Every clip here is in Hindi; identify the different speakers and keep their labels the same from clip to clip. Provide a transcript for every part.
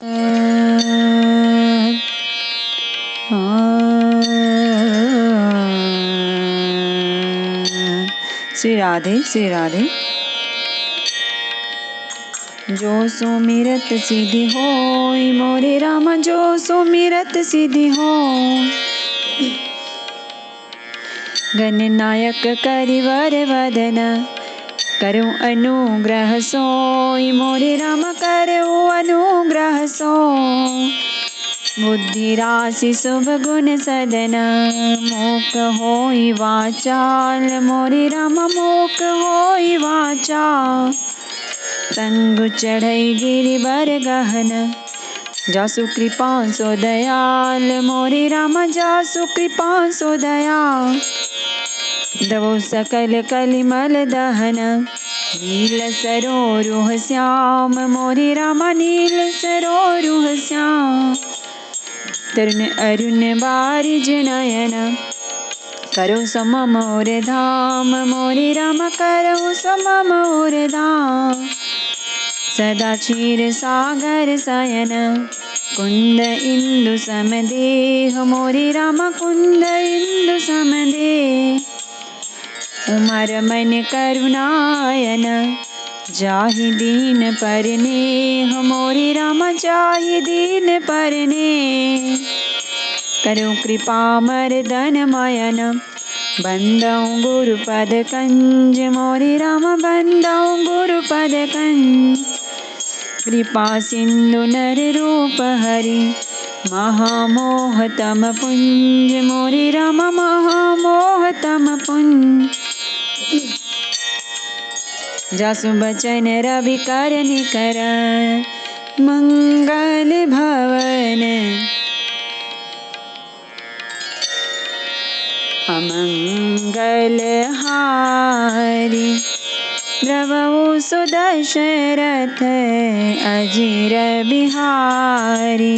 Speaker 1: श्री राधे श्री राधे। जो सुमिरत सिद्धि होय मोरे राम, जो सुमिरत सिद्धि होय। गणनायक करिवर वदन, करो अनुग्रह सोय मोरे राम, करो अनुग्रह सोय। बुद्धि राशि शुभ गुण सदन, मोक होई वाचाल मोरे राम, मोक होई वाचाल। संग चढ़ई गिरिवर गहन, जासु कृपा सो दयाल मोरे राम, जासु कृपा सो दयाल। दबो सकल कलिमल दहन, नील सरोरुह श्याम मोरे राम, नील सरोरुह श्याम। तरुण अरुण बारिज नयन, करो सम मोर धाम मोरे राम, करो सम मोर धाम। सदा क्षीर सागर शयन, कुंद इंदु समदेह मोरे राम, कुंद इंदु समदेह। उमर मन करुणायन, जाहि दीन परनेह मोरे राम, जाहि दीन परनेह। करो कृपा मर्दन मयन, बंदौ गुरुपद कंज मोरे राम, बंदौ गुरुपद कंज। कृपा सिंधु नर रूप हरि, महामोह तम पुंज मोरे राम, महामोह तम पुंज। जासु बचन रवि कर निकर, मंगल भवन। अमंगल हारी, द्रवहु सुदशरथ अजिर बिहारी।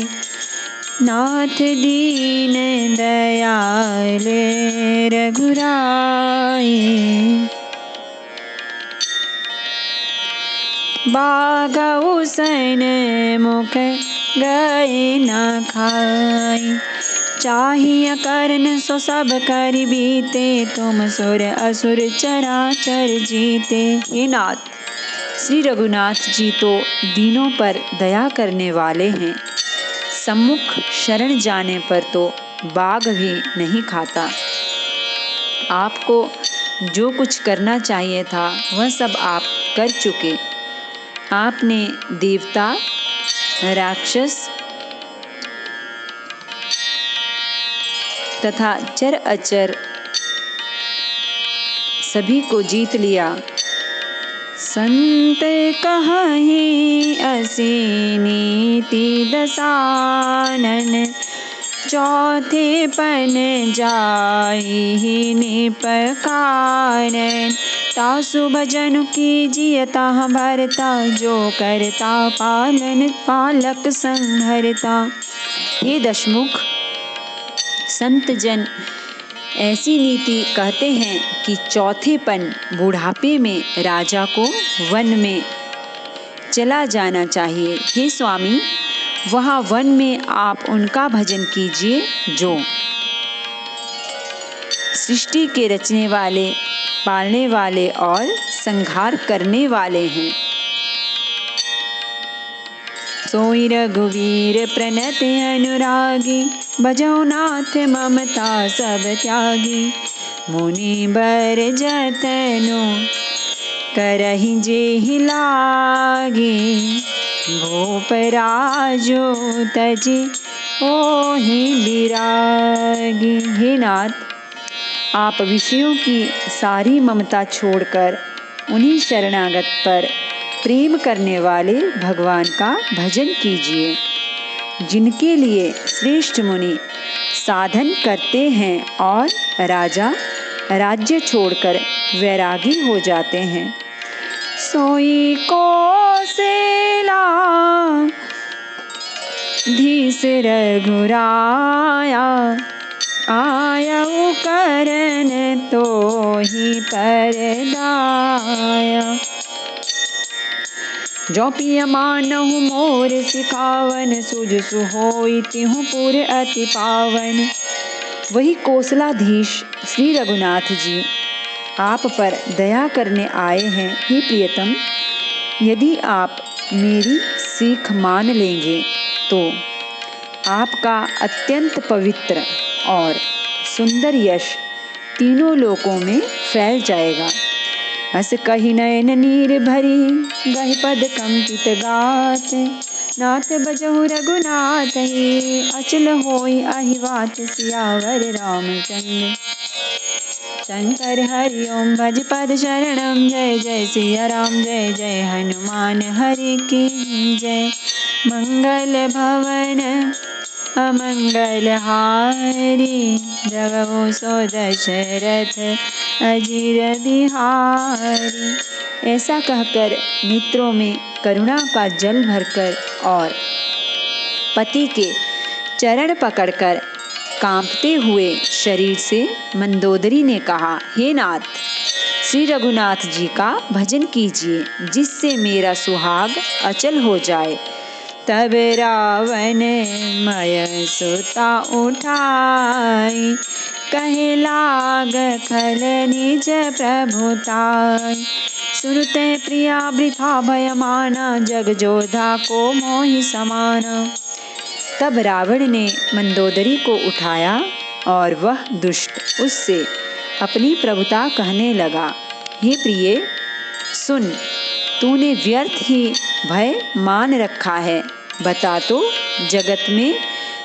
Speaker 1: नाथ दीन दयाल रघुराई, बागउ सन मुख गए न खाई। चाहिए करन सो सब कर बीते, तुम सुर असुर चराचर जीते। हे नाथ, श्री रघुनाथ जी तो दीनों पर दया करने वाले हैं। सम्मुख शरण जाने पर तो बाघ भी नहीं खाता। आपको जो कुछ करना चाहिए था वह सब आप कर चुके। आपने देवता, राक्षस तथा चर अचर सभी को जीत लिया। संत कहाहि असी नीति दसानन, चौथे पन जाहि निपकारन। तासु भजन कीजिए ताह भरता, जो करता पालन पालक संहरता। हे दशमुख, संत जन ऐसी नीति कहते हैं कि चौथे पन बुढ़ापे में राजा को वन में चला जाना चाहिए। हे स्वामी, वहाँ वन में आप उनका भजन कीजिए जो सृष्टि के रचने वाले, पालने वाले और संहार करने वाले हैं। सोई रघुवीर प्रणत अनुरागी, भजौ नाथ ममता सब त्यागी। मुनि बर जतनु करहि जेहि लागी, भूप राजो तजि ओहि बिरागी। हे नाथ, आप विषयों की सारी ममता छोड़कर उन्हीं शरणागत पर प्रेम करने वाले भगवान का भजन कीजिए, जिनके लिए श्रेष्ठ मुनि साधन करते हैं और राजा राज्य छोड़कर वैरागी हो जाते हैं। सोई कौशला धीस रघुराया, आयऊ करन तो ही पर दाया। जो पिय मानहु मोर सिखावन, सुज सुहोई तिहु पुर अति पावन। वही कोसलाधीश श्री रघुनाथ जी आप पर दया करने आए हैं। हे प्रियतम, यदि आप मेरी सीख मान लेंगे तो आपका अत्यंत पवित्र और सुंदर यश तीनों लोकों में फैल जाएगा। अस कहि नयन नीर भरी, गहि पद कंपित गात, नाथ बजहु रघुनाथ ही, अचल होई अहिवात, सियावर रामचंद्र। शंकर हरि ओम भज पद शरणम, जय जय सिया राम, जय जय हनुमान हरि की जय। मंगल भवन अमंगल हारी, जगऊ सो दशरथ अजीर बिहारी। ऐसा कहकर नेत्रों में करुणा का जल भरकर और पति के चरण पकड़कर कांपते हुए शरीर से मंदोदरी ने कहा, हे नाथ, श्री रघुनाथ जी का भजन कीजिए, जिससे मेरा सुहाग अचल हो जाए। तब रावण मय सुता उठाई, कहे लाग खल निज प्रभुताई। सुनते प्रिया वृथा भय माना, जग जोधा को मोहि समाना। तब रावण ने मंदोदरी को उठाया और वह दुष्ट उससे अपनी प्रभुता कहने लगा, हे प्रिय सुन, तूने व्यर्थ ही भय मान रखा है। बता तो जगत में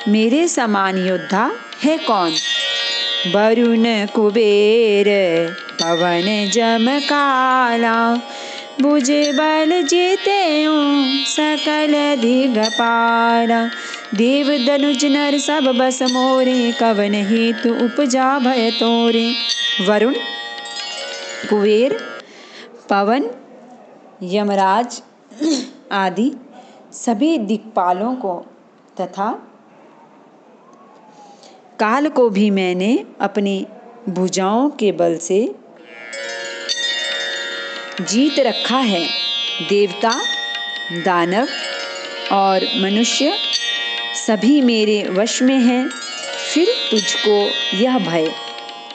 Speaker 1: मेरे समान योद्धा है कौन? वरुण कुबेर पवन जम काला, बुझे बल जीते सकल दिगपाला। देव दनुज नर सब बस मोरे, कवन हेतु उपजा भय तोरे। वरुण, कुबेर, पवन, यमराज आदि सभी दिक्पालों को तथा काल को भी मैंने अपनी भुजाओं के बल से जीत रखा है। देवता, दानव और मनुष्य सभी मेरे वश में हैं। फिर तुझको यह भय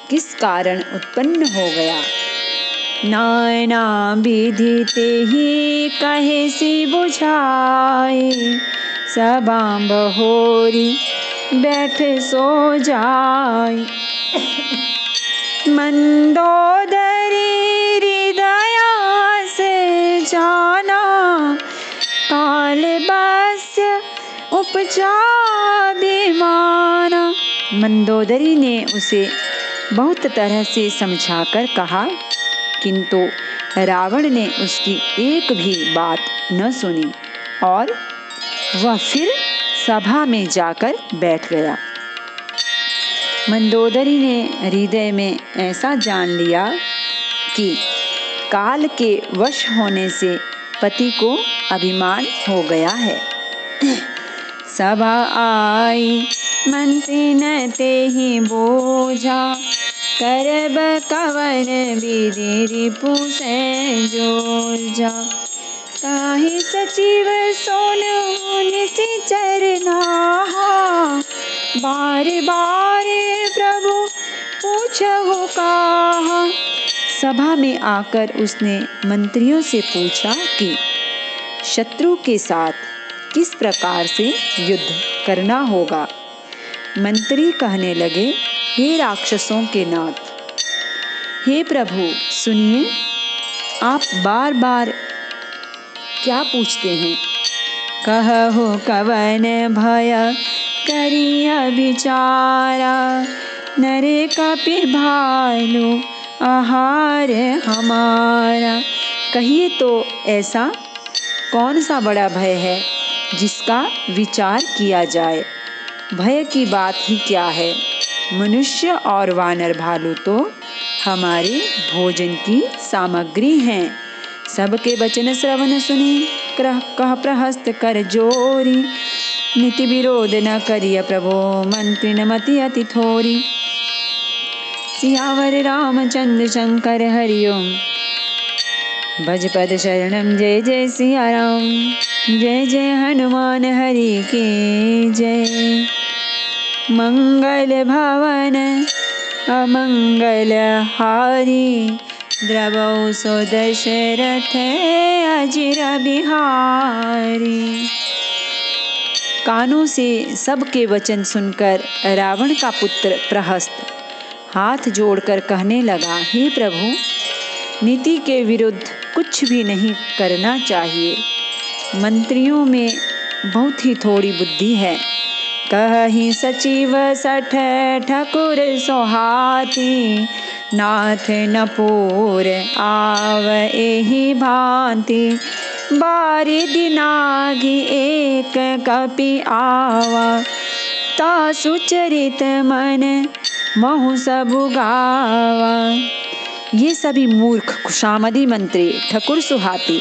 Speaker 1: किस कारण उत्पन्न हो गया? नाना विधि ते ही कहे सी बुझाए, सबां बहोरी बैठे सो जाए। मंदोदरी हृदया से जाना, काल बस्य उपजा विमाना। मंदोदरी ने उसे बहुत तरह से समझाकर कहा, किंतु रावण ने उसकी एक भी बात न सुनी और वह फिर सभा में जाकर बैठ गया। मंदोदरी ने हृदय में ऐसा जान लिया कि काल के वश होने से पति को अभिमान हो गया है। सभा आई मंत्री न ते ही बोझा, करब कवन विधि रिपु से जोजा। काहि सचिव सोनहु निशिचर नाहा, बार बार प्रभु पूछहु काहा। सभा में आकर उसने मंत्रियों से पूछा कि शत्रु के साथ किस प्रकार से युद्ध करना होगा। मंत्री कहने लगे, हे राक्षसों के नाथ, हे प्रभु सुनिए, आप बार बार क्या पूछते हैं? कहु कवन भय करिया विचारा, नरे कपि भालु आहार हमारा। कहिए तो ऐसा कौन सा बड़ा भय है जिसका विचार किया जाए? भय की बात ही क्या है? मनुष्य और वानर भालू तो हमारे भोजन की सामग्री हैं। सबके वचन श्रवण सुनी, कह प्रहस्त कर जोरी। नीति विरोध न करिय प्रभो, मंत्री न मति अति थोरी। सियावर रामचंद्र शंकर हरि ओम। भज पद शरणम। जय जय सिया राम, जय जय हनुमान हरि के जय। मंगल भवन अमंगल हारी, द्रवौ सो दशरथ अजिर बिहारी। कानों से सबके वचन सुनकर रावण का पुत्र प्रहस्त हाथ जोड़कर कहने लगा, हे प्रभु, नीति के विरुद्ध कुछ भी नहीं करना चाहिए। मंत्रियों में बहुत ही थोड़ी बुद्धि है। कहि सचिव सठ ठकुर सोहाती, नाथ नपुर आव एहि भांति। बारि दिनागी एक कपि आवा, ता सुचरित मन महु सबु गावा। ये सभी मूर्ख खुशामदी मंत्री ठकुर सुहाती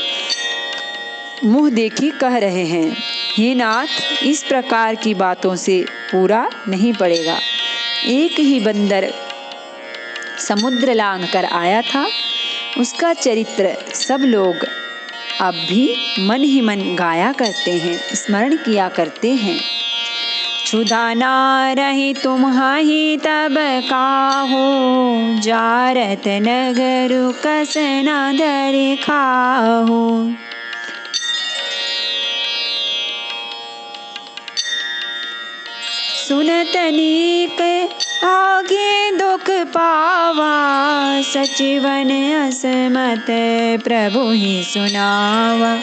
Speaker 1: मुँह देखी कह रहे हैं, हे नाथ, इस प्रकार की बातों से पूरा नहीं पड़ेगा। एक ही बंदर समुद्र लांघ कर आया था, उसका चरित्र सब लोग अब भी मन ही मन गाया करते हैं, स्मरण किया करते हैं। क्षुधा ना रही तुम्हाही तब काहो, जारत नगरु कस न धरि खाहो। सुनत नीक आगे दुख पावा, सचिवन असमत प्रभु ही सुनावा।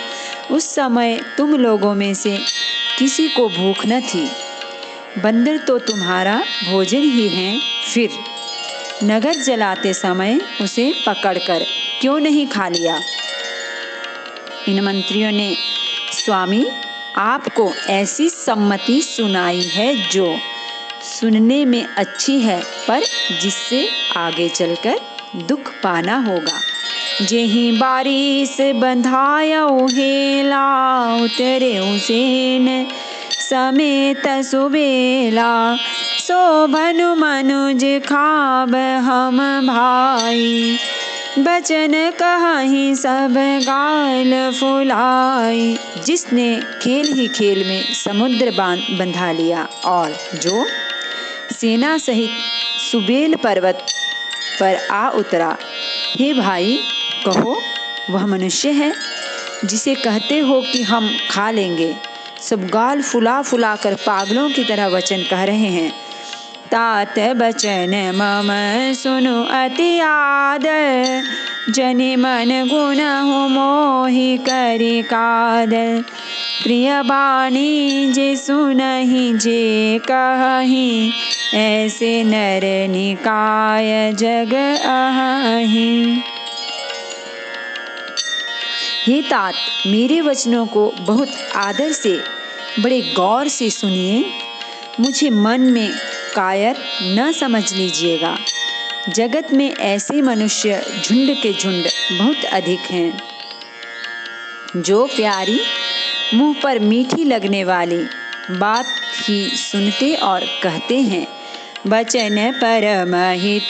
Speaker 1: उस समय तुम लोगों में से किसी को भूख न थी, बंदर तो तुम्हारा भोजन ही है, फिर नगर जलाते समय उसे पकड़कर क्यों नहीं खा लिया। इन मंत्रियों ने, स्वामी, आपको ऐसी सम्मति सुनाई है जो सुनने में अच्छी है, पर जिससे आगे चलकर दुख पाना होगा। जेहि बारिश बंधायो हेला, उतरे उसेन समेत सुबेला। शोभनु मनुज खाब हम भाई, बचन कहि सब गाल फुलाई। जिसने खेल ही खेल में समुद्र बंधा लिया और जो सेना सहित सुबेल पर्वत पर आ उतरा, हे भाई, कहो वह मनुष्य है जिसे कहते हो कि हम खा लेंगे। सब गाल फुला फुला कर पागलों की तरह वचन कह रहे हैं। तात बचन मम सुनु अति आदर, जनि मन गुण हो मोहि करि कादर। प्रिय बाणी जे सुनहि जे कहि, ऐसे नर निकाय जग अहि। हे तात, मेरे वचनों को बहुत आदर से, बड़े गौर से सुनिए। मुझे मन में कायर न समझ लीजिएगा। जगत में ऐसे मनुष्य झुंड के झुंड बहुत अधिक हैं, जो प्यारी, मुंह पर मीठी लगने वाली बात ही सुनते और कहते हैं। बचन परम हित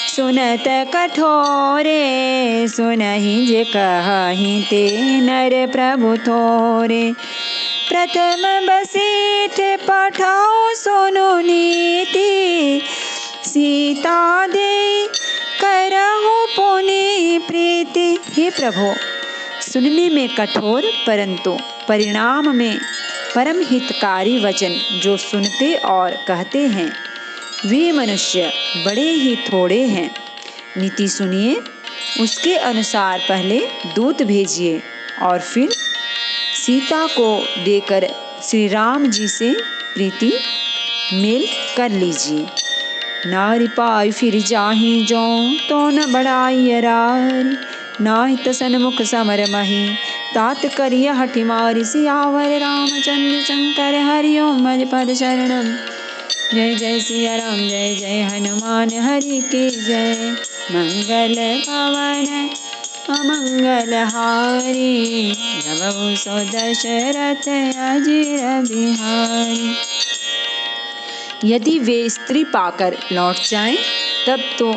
Speaker 1: सुनत कठोरे, सुनहि जे कहि ते नर प्रभु थोरे। प्रथम बसीठ पठाओ सुनु नीति, सीता दे करहु पुनि प्रीति। हे प्रभु, सुनने में कठोर परंतु परिणाम में परम हितकारी वचन जो सुनते और कहते हैं, वे मनुष्य बड़े ही थोड़े हैं। नीति सुनिए, उसके अनुसार पहले दूत भेजिए और फिर सीता को देकर श्री राम जी से प्रीति मेल कर लीजिए। नारी पाई फिर जाहि जो, तो न बढ़ाई अरारी। नाहि तसन मुख समर मही, तात करिय हठि मारी। सियावर रामचंद्र शंकर हरि ओम। भज पद शरणम। जय जय सिया राम, जय जय हनुमान हरि के जय। मंगल पवन अमंगल हारी, प्रभु सो दशरथ अजिर बिहारी। यदि वे स्त्री पाकर लौट जाएं, तब तो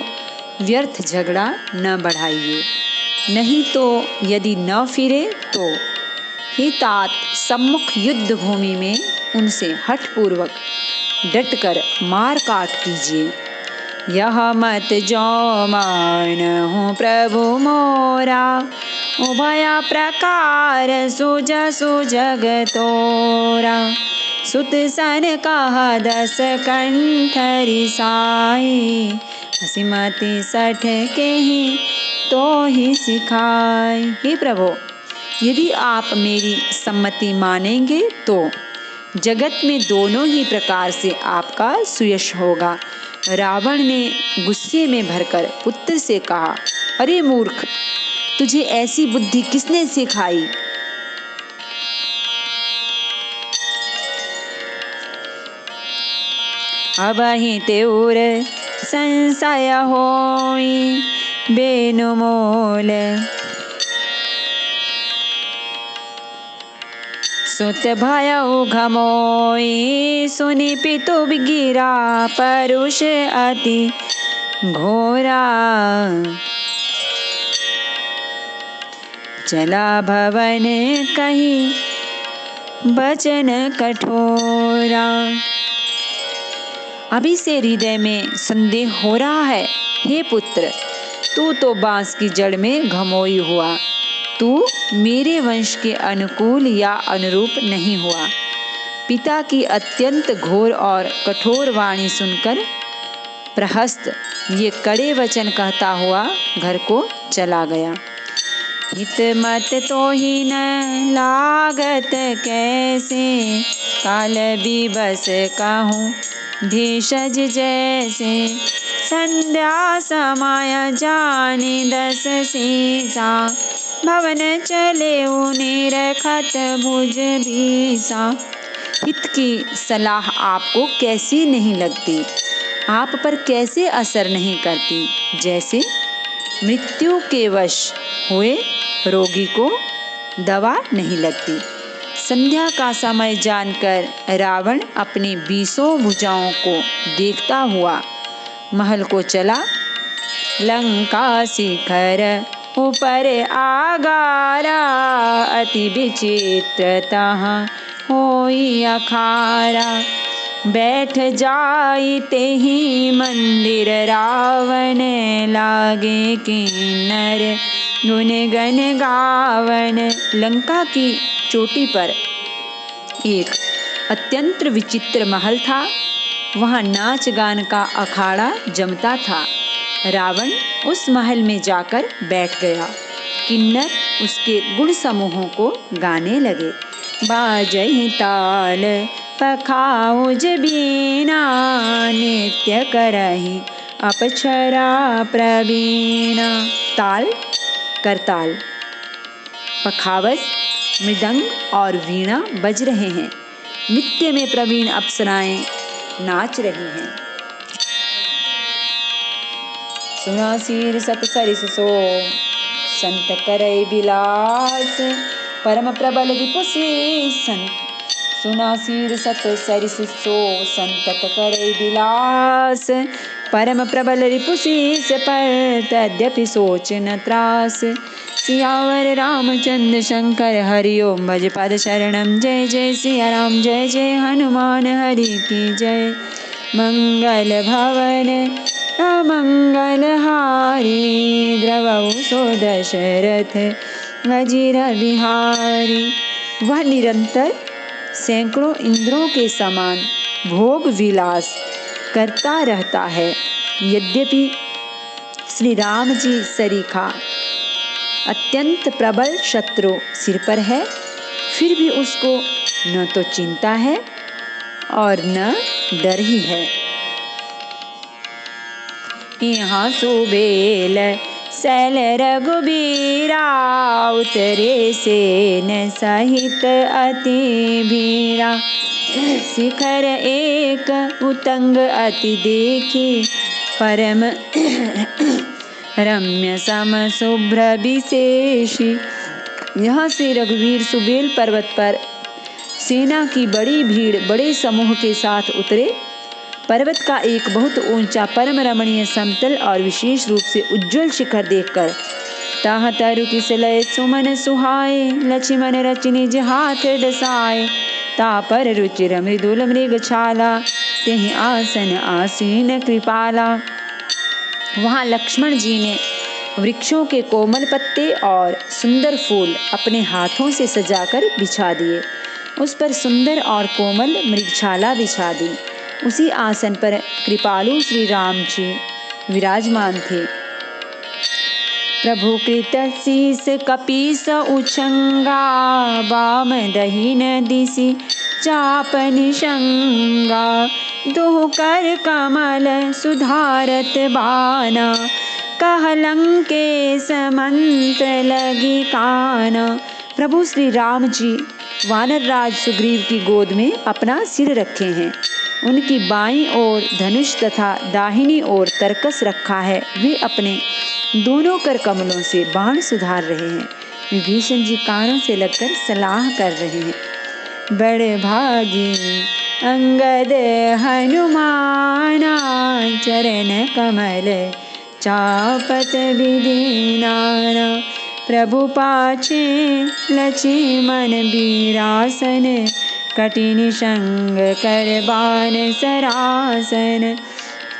Speaker 1: व्यर्थ झगड़ा न बढ़ाइए। नहीं तो यदि न फिरे तो हे तात सम्मुख युद्ध भूमि में उनसे हठपूर्वक डटकर मार काट कीजिए। यह मत जो मानहु प्रभु मोरा, उभया प्रकार सुजसु जग तोरा। सुत सन कहा 10 कंठ रिसाई, हसिमति 60 के ही तो ही सिखाए। हे प्रभु, यदि आप मेरी सम्मति मानेंगे तो जगत में दोनों ही प्रकार से आपका सुयश होगा। रावण ने गुस्से में भरकर पुत्र से कहा, अरे मूर्ख, तुझे ऐसी बुद्धि किसने सिखाई? अबहि तेउर संशय होई बेनुमोल, सुत भयउ घमोई सुनि पितु गिरा परुष अति घोरा। चला भवन कही बचन कठोरा। अभी से हृदय में संदेह हो रहा है, हे पुत्र, तू तो बांस की जड़ में घमोई हुआ, तू मेरे वंश के अनुकूल या अनुरूप नहीं हुआ। पिता की अत्यंत घोर और कठोर वाणी सुनकर प्रहस्त ये कड़े वचन कहता हुआ घर को चला गया। हित मत तो ही न लागत कैसे, काल भी बस कहूँ भेषज जैसे। संध्या समय जाने 10 सीसा, भवन चले उन्हें रखत भुज भीसा। हित की सलाह आपको कैसी नहीं लगती, आप पर कैसे असर नहीं करती, जैसे मृत्यु के वश हुए रोगी को दवा नहीं लगती। संध्या का समय जानकर रावण अपनी 20 भुजाओं को देखता हुआ महल को चला। लंका शिखर ऊपर आगारा, अति विचित्र तहाँ होई अखारा। बैठ जाई तेहि मंदिर रावण, लागे किन्नर गुन गन गावन। लंका की चोटी पर एक अत्यंत विचित्र महल था, वहाँ नाच गान का अखाड़ा जमता था। रावण उस महल में जाकर बैठ गया। किन्नर उसके गुण समूहों को गाने लगे। बाजहि ताल पखाउज बीना, नित्य करहि अपक्षरा प्रवीणा। ताल करताल, पखावज मृदंग और वीणा बज रहे हैं। नृत्य में प्रवीण अप्सराएं नाच रही हैं। सुना शीर सत सरिस सो, संत करई बिलास, परम प्रबल रिपुसी संत। सुना शीर सत सरिस सो, संतत करई बिलास, परम प्रबल रिपुशीस। पर तद्यपि सोच न त्रास, सियावर रामचंद्र शंकर हरि ओम। भज पद शरणम, जय जय सिया राम, जय जय हनुमान हरि की जय। मंगल भवन अमंगल हारी, द्रवहु सो दशरथ अजिर बिहारी। वह निरंतर सैकड़ों इंद्रों के समान भोग विलास करता रहता है। यद्यपि श्री राम जी सरीखा अत्यंत प्रबल शत्रु सिर पर है, फिर भी उसको न तो चिंता है और न डर ही है। यहाँ सुबेल सैल रघुबीरा, उतरे सेन सहित अति भीरा। शिखर एक उतंग अति देखी, परम रम्य सम शुभ्र विशेषी। यहाँ से रघुवीर सुबेल पर्वत पर सेना की बड़ी भीड़ बड़े समूह के साथ उतरे। पर्वत का एक बहुत ऊंचा परम रमणीय समतल और विशेष रूप से उज्जवल शिखर देखकर तह तरु किस लय सुमन सुहाए, लक्ष्मण रच निज हाथ डसाए। ता पर रुचिर मृदुल मृग छाला, तेहि आसन आसीन कृपाला। वहाँ लक्ष्मण जी ने वृक्षों के कोमल पत्ते और सुंदर फूल अपने हाथों से सजाकर बिछा दिए। उस पर सुंदर और कोमल मृगछाला बिछा दी। उसी आसन पर कृपालु श्री राम जी विराजमान थे। प्रभु कृत शीस कपीस उछंगा, वाम दहिन दिशि चाप निशंगा। दोह कर कमल सुधारत बाना, कह लंकेश मंत्र लगी काना। प्रभु श्री राम जी वानर राज सुग्रीव की गोद में अपना सिर रखे हैं। उनकी बाईं ओर धनुष तथा दाहिनी ओर तरकस रखा है। वे अपने दोनों कर कमलों से बाण सुधार रहे हैं। विभीषण जी कानों से लगकर सलाह कर रहे हैं। बड़े भागी अंगद हनुमाना, चरण कमल चापत विदीनाना। प्रभु पाछे लक्ष्मण बीरासन, कठिन संग कर बान सरासन।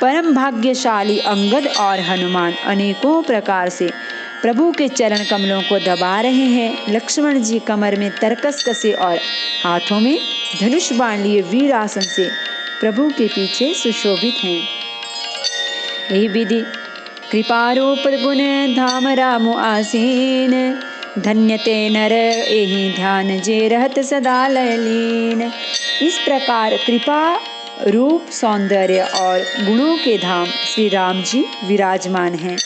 Speaker 1: परम भाग्यशाली अंगद और हनुमान अनेकों प्रकार से प्रभु के चरण कमलों को दबा रहे हैं। लक्ष्मण जी कमर में तरकस कसे और हाथों में धनुष बाण लिए वीर आसन से प्रभु के पीछे सुशोभित हैं। यही विधि कृपारूप गुण धाम राम आसीन, धन्य ते नर एहि ध्यान जे रहत सदा लयलीन। इस प्रकार कृपा रूप सौंदर्य और गुणों के धाम श्री राम जी विराजमान हैं।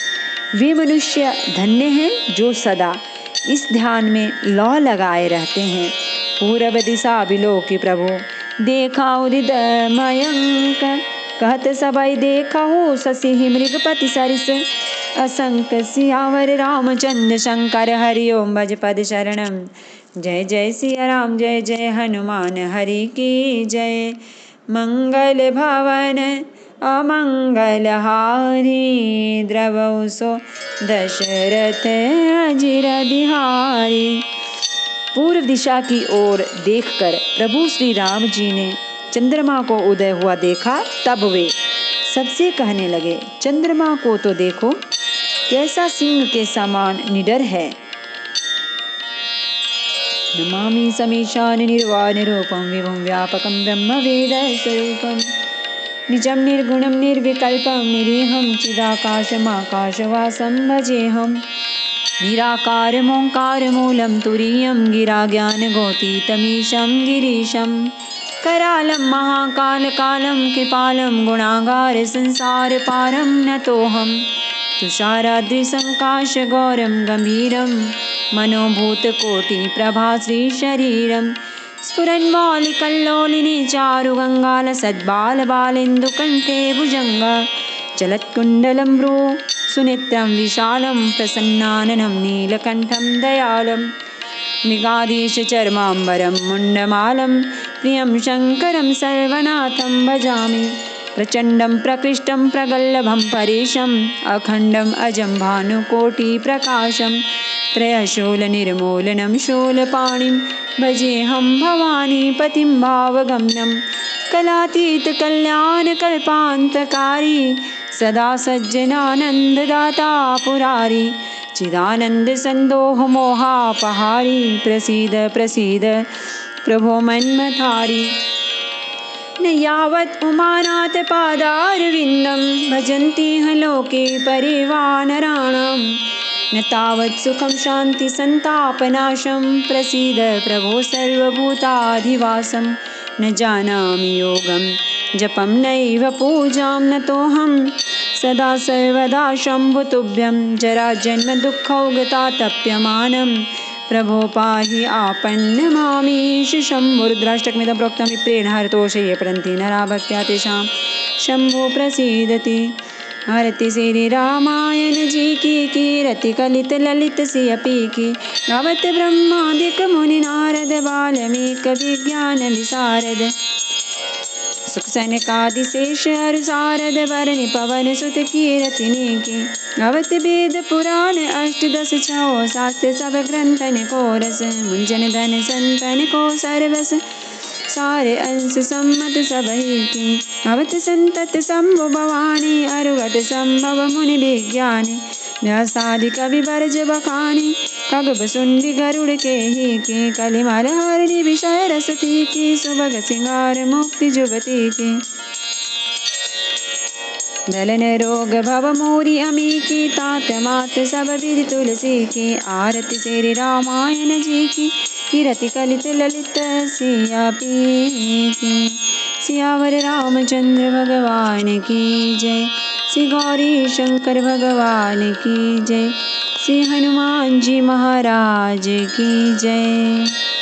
Speaker 1: वे मनुष्य धन्य हैं जो सदा इस ध्यान में लौ लगाए रहते हैं। पूरब दिशा बिलोकी प्रभु, देखा उदित मयंक। कहत सबई देखहु, शशि मृगपति सरिस। असंक सियावर रामचंद्र शंकर, हरि ओम भज पद शरणम। जय जय सिया राम, जय जय हनुमान, हरि की जय। मंगल भवन अमंगल हारी, द्रवौ सो दशरथ अजिर बिहारी। पूर्व दिशा की ओर देखकर प्रभु श्री राम जी ने चंद्रमा को उदय हुआ देखा। तब वे सबसे कहने लगे, चंद्रमा को तो देखो, कैसा सिंह के समान निडर है। नमामि समीशान निर्वाण रूपम, विभुम व्यापकम ब्रह्म वेद स्वरूपम। निजं निर्गुणं निर्विकल्पं, निरीहं चिदाकाशमाकाशवासं भजेऽहम्। निराकारमोङ्कारमूलं तुरीयं गिरा ज्ञानगोतीतमीशं गिरीशं। करालं महाकालकालं कृपालं, गुणागार संसारपारं नतोऽहम्। तुषाराद्रिसङ्काशगौरं गम्भीरं, मनोभूतकोटिप्रभाश्रीशरीरं। स्फुरन्मौलिकल्लोलिनी चारुगङ्गालसद्बालबालेन्दुकण्ठे भुजङ्गा। चलत्कुण्डलं भ्रू सुनेत्रं विशालं, प्रसन्नाननं नीलकण्ठं दयालं। मृगाधीशचर्माम्बरं मुण्डमालं, प्रियं शङ्करं सर्वनाथं भजामि। प्रचण्डं प्रकृष्टं प्रगल्भं परेशम्, अखण्डम् अजं भानुकोटिप्रकाशं। त्रयशूलनिर्मूलनं शूलपाणिं, भजेऽहं भवानीपतिं भावगम्यं। कलातीतकल्याणकल्पान्तकारी, सदा सज्जनानन्ददाता पुरारी। चिदानन्दसन्दोहमोहापहारी, प्रसीद प्रसीद प्रभो मन्मथारी। न यावत् उमानाथ पादारविन्दं, भजन्ति ह लोके परिवानराणां। न तावत् सुखं शान्ति सन्तापनाशं, प्रसीद प्रभो सर्वभूताधिवासं। न जानामि योगं जपं नैव पूजां, नतोऽहं सदा सर्वदा शम्भो तुभ्यं। जराजन्म दुःखौगतातप्यमानं, प्रभो पाहि आपन्नमामीश शम्भुरुद्राष्टकमिदं प्रोक्तं विप्रेण हरतोषये पठन्ति नरा भक्त्या तेषां शम्भो प्रसीदति। आरती श्री रामायण जी की कीरति कलित ललित सियपी की। गावत ब्रह्मादिक मुनि नारद, वाल्मीकि विज्ञान विशारद। सुख सनकादि शेष अरु सारद बरनि पवन सुत कीरति के अवत वेद पुराण अष्टदश छौ शास्त्र सब ग्रंथन को रस मुंजन धन संतन को सर्वस सारे अंश सम्मत सबहि के अवत संतत शंभु भवानी अरुगत संभव मुनि विज्ञानी व्यासादि कवि बरज बखानी खगब सुंडी गरुड़ के ही के कलिमल हरि विषय रसती की सुभग सिंगार मुक्ति जुगती की दलन रोग भव मोरी अमी की तात मात सब विधि तुलसी की आरती श्री रामायण जी की कीरति कलित ललित सिया पी की सियावर रामचंद्र भगवान की जय। श्री गौरी शंकर भगवान की जय। श्री हनुमान जी महाराज की जय।